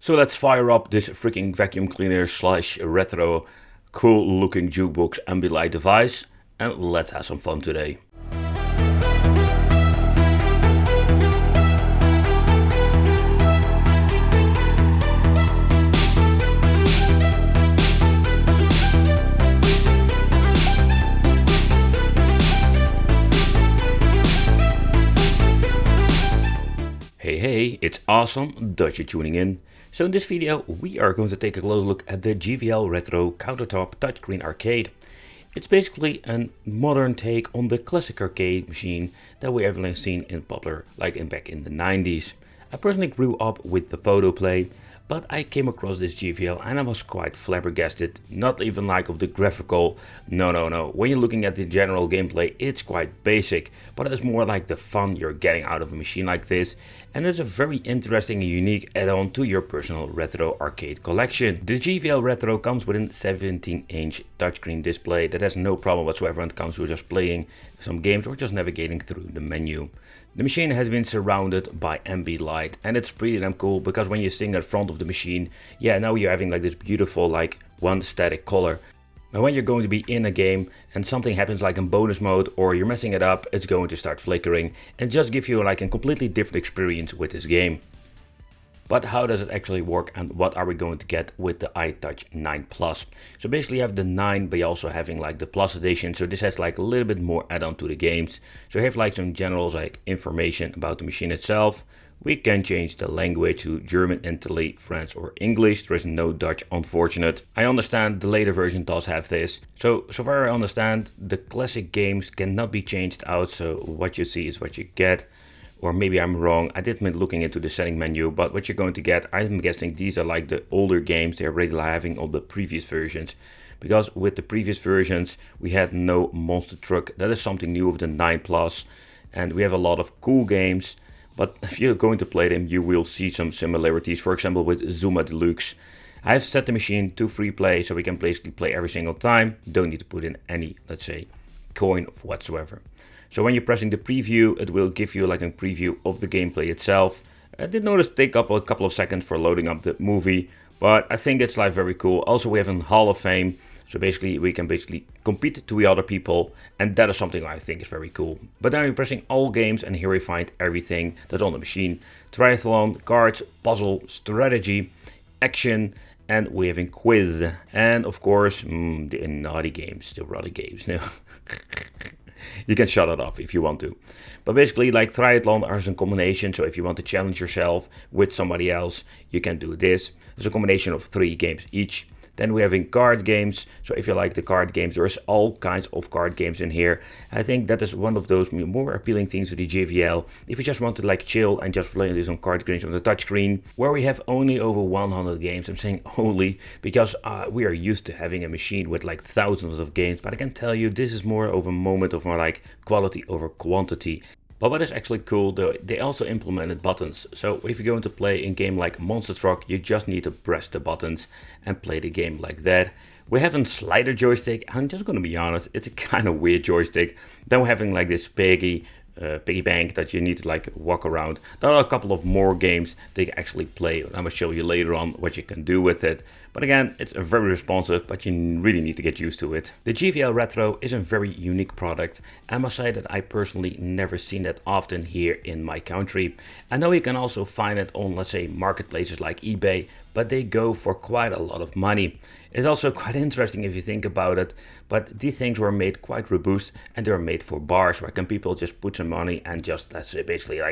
So let's fire up this freaking vacuum cleaner slash retro cool looking jukebox Ambilight device and let's have some fun today. Hey, it's awesome that you're tuning in. So in this video we are going to take a close look at the JVL Retro Countertop Touchscreen Arcade. It's basically a modern take on the classic arcade machine that we have seen in popular back in the 90s. I personally grew up with the photo play, but I came across this JVL and I was quite flabbergasted. Not even like of the graphical, no. When you're looking at the general gameplay, it's quite basic, but it's more like the fun you're getting out of a machine like this. And it's a very interesting and unique add-on to your personal retro arcade collection. The JVL Retro comes with a 17-inch touchscreen display that has no problem whatsoever when it comes to just playing some games or just navigating through the menu. The machine has been surrounded by Ambilight and it's pretty damn cool because when you're sitting at front of the machine, yeah, now you're having like this beautiful one static color. And when you're going to be in a game and something happens like in bonus mode or you're messing it up, it's going to start flickering and just give you like a completely different experience with this game. But how does it actually work and what are we going to get with the iTouch 9 Plus? So basically you have the 9 but you're also having like the Plus edition, so this has like a little bit more add-on to the games. So you have like some general information about the machine itself. We can change the language to German, Italy, French or English. There is no Dutch, unfortunate. I understand the later version does have this. So far I understand the classic games cannot be changed out, so what you see is what you get. Or maybe I'm wrong, I did looking into the setting menu, but what you're going to get, I'm guessing these are like the older games they're already having on the previous versions. Because with the previous versions, we had no monster truck. That is something new with the 9 Plus. And we have a lot of cool games. But if you're going to play them, you will see some similarities. For example, with Zuma Deluxe. I've set the machine to free play, so we can basically play every single time. You don't need to put in any, let's say, coin whatsoever. So when you're pressing the preview, it will give you like a preview of the gameplay itself. I did notice it take up a couple of seconds for loading up the movie, but I think it's like very cool. Also we have a Hall of Fame, so basically we can compete to the other people, and that is something I think is very cool. But now you're pressing all games and here we find everything that's on the machine. Triathlon, cards, puzzle, strategy, action, and we have a quiz. And of course, the naughty games, the ruddy games. No. You can shut it off if you want to. But basically like triathlon is a combination, so if you want to challenge yourself with somebody else, you can do this. It's a combination of 3 games each. Then we have in card games, so if you like the card games, there's all kinds of card games in here. I think that is one of those more appealing things to the JVL. If you just want to chill and just play some card games on the touchscreen, where we have only over 100 games. I'm saying only because we are used to having a machine with thousands of games, but I can tell you this is more of a moment of more quality over quantity. But what is actually cool though, they also implemented buttons. So if you're going to play a game like Monster Truck, you just need to press the buttons and play the game like that. We have a slider joystick. I'm just going to be honest, it's a kind of weird joystick. Then we're having this piggy bank that you need to walk around. There are a couple of more games that you can actually play. I'm going to show you later on what you can do with it. But again, it's very responsive, but you really need to get used to it. The JVL Retro is a very unique product. I must say that I personally never seen that often here in my country. I know you can also find it on, let's say, marketplaces like eBay, but they go for quite a lot of money. It's also quite interesting if you think about it, but these things were made quite robust and they were made for bars where can people just put some money and just, let's say, basically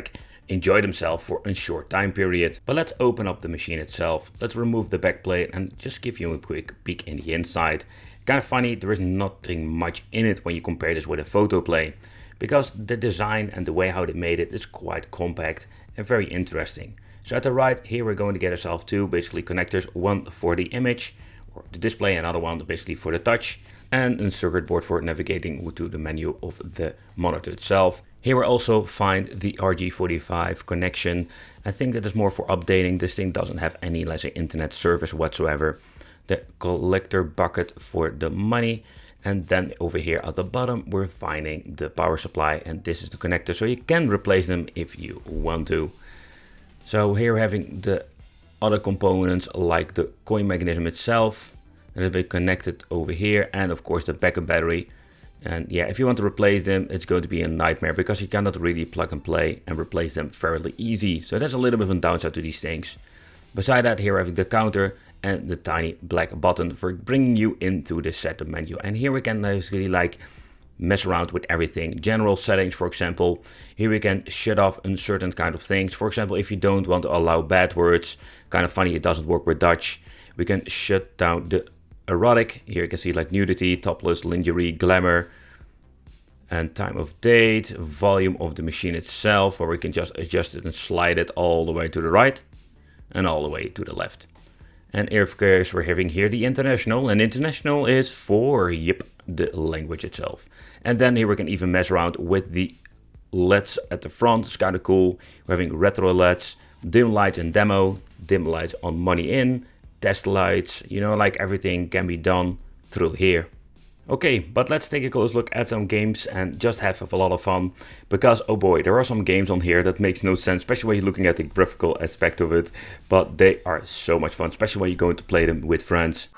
enjoy themselves for a short time period. But let's open up the machine itself. Let's remove the back plate and just give you a quick peek in the inside. Kind of funny, there is nothing much in it when you compare this with a photo play, because the design and the way how they made it is quite compact and very interesting. So at the right here we're going to get ourselves 2 basically connectors, one for the image or the display, another one basically for the touch, and a circuit board for navigating to the menu of the monitor itself. Here we also find the RJ45 connection. I think that is more for updating. This thing doesn't have any, let's say, internet service whatsoever. The collector bucket for the money. And then over here at the bottom, we're finding the power supply, and this is the connector. So you can replace them if you want to. So here we're having the other components like the coin mechanism itself that have been connected over here, and of course the backup battery. And yeah, if you want to replace them, it's going to be a nightmare because you cannot really plug and play and replace them fairly easy. So that's a little bit of a downside to these things. Beside that, here I have the counter and the tiny black button for bringing you into the setup menu. And here we can basically like mess around with everything. General settings, for example. Here we can shut off uncertain kind of things. For example, if you don't want to allow bad words, kind of funny, it doesn't work with Dutch. We can shut down the erotic. Here you can see like nudity, topless, lingerie, glamour, and time of date, volume of the machine itself, or we can just adjust it and slide it all the way to the right and all the way to the left. And of course we're having here the international, and international is for, yep, the language itself. And then here we can even mess around with the LEDs at the front. It's kind of cool. We're having retro LEDs, dim lights and demo, dim lights on money in, test lights, you know, like everything can be done through here. Okay, but let's take a close look at some games and just have a lot of fun, because oh boy, there are some games on here that makes no sense, especially when you're looking at the graphical aspect of it, but they are so much fun, especially when you're going to play them with friends.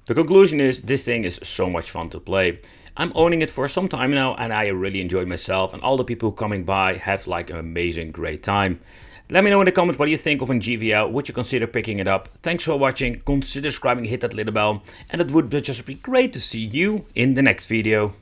The conclusion is, this thing is so much fun to play. I'm owning it for some time now and I really enjoy myself, and all the people coming by have like an amazing great time. Let me know in the comments what you think of a JVL, would you consider picking it up? Thanks for watching, consider subscribing, hit that little bell, and it would just be great to see you in the next video.